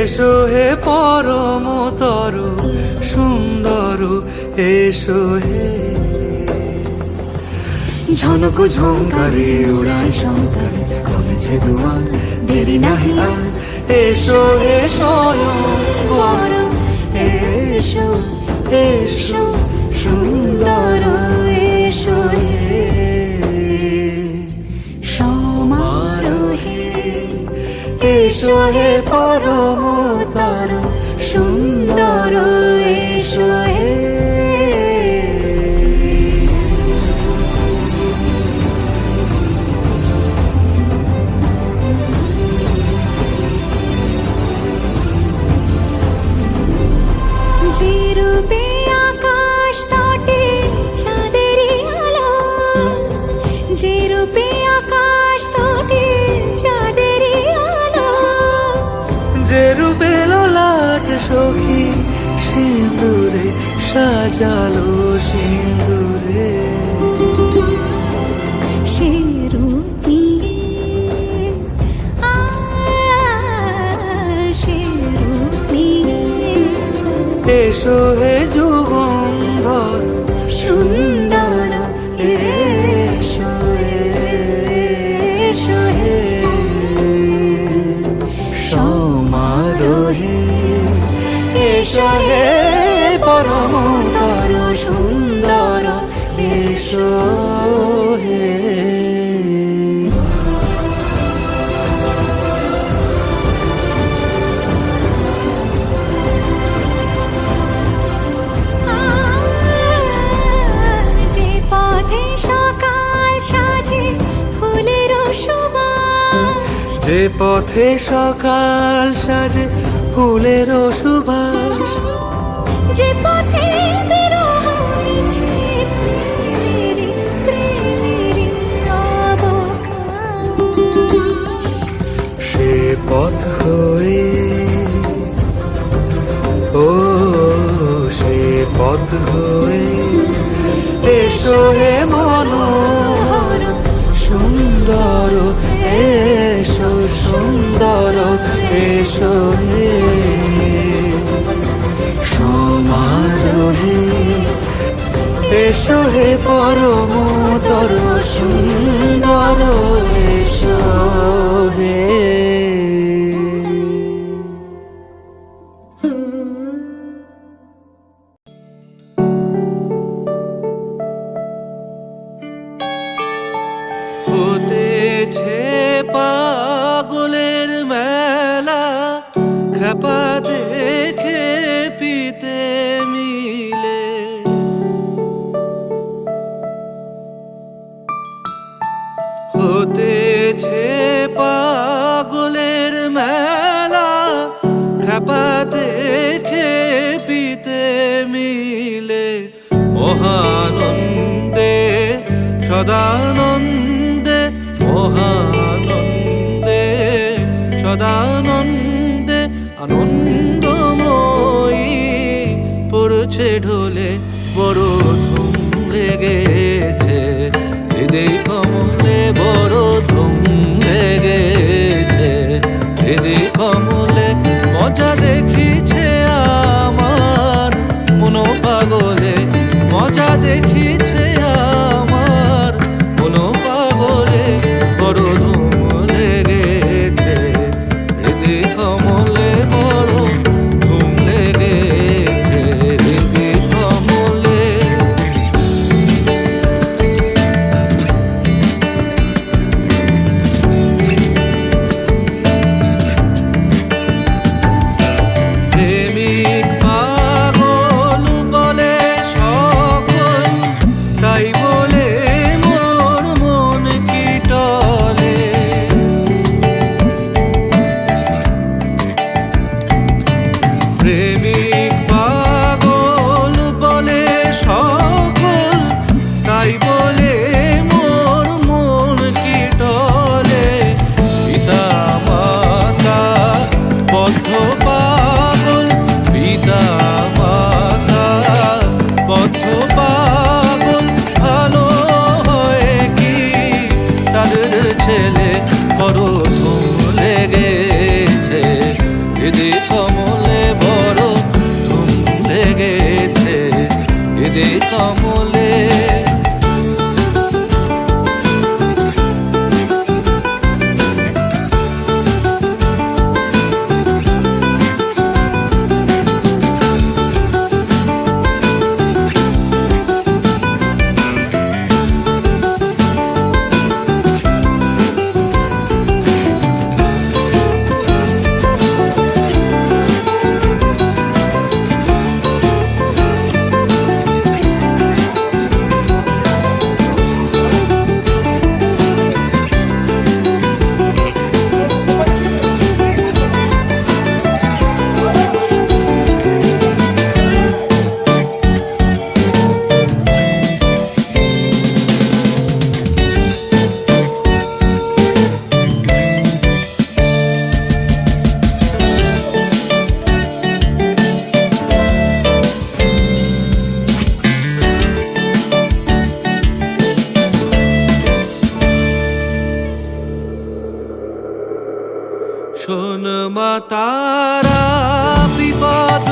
এসো হে পরমতর সুন্দর, এসো হে। ঝনক ঝঙ্কারে উড়ায় শঙ্কারে, কমেছে দুয়ার দেরি নাহি আর। এসো হে স্বয়ং বর, এসো এসো সুন্দর, এসো হে সমারোহে। এসো হে পরমতর সুন্দর, এসো হে। যে রূপে আকাশ তটে চাঁদেরই আলো, যে রূপে আকাশ তটে চাঁদেরই আলো, যে রূপে ললাট সখী সিঁদুরে সাজালো সিঁদুরে। সে রূপ নিয়ে সে রূপ নিয়ে এসো হে যুগন্ধর সুন্দর, এসো এসো হে সমারোহে। এসো হে পরমতর সুন্দর, এসো হে। যে পথে সকাল সাজে ফুলের সুবাস, যে পথে সকাল সাজে ফুলের সুবাস, যে পথে বিরহ মিছে প্রেমের প্রেমের অবকাশ, সে পথ হয়ে ও সে পথ হয়ে। এসো হে মনোহর সুন্দর, এসো সুন্দর, এসো হে সমারোহে। এসো হে পরমতর সুন্দর, এসো হে। হতেছে পাগলের মেলা, খেপা দেখে পিতে মিলে। হতেছে পাগলের মেলা, খেপা দেখে পিতে মিলে। মহানন্দে সদানন্দে, মহানন্দে সদানন্দে, আনন্দময়ী পড়ছে ঢোলে, বড় ধুম লেগেছে হৃদয় কমলে, বড় ধুম লেগেছে হৃদয় কমলে। মজা দেখিছে আমার মন পাগলে, মজা দেখিছে আমার মন পাগলে, বড় ধুম লেগেছে হৃদয় কমলে, বড় ধুম লেগেছে হৃদয় কমলে। শোন মা তারা বিপদ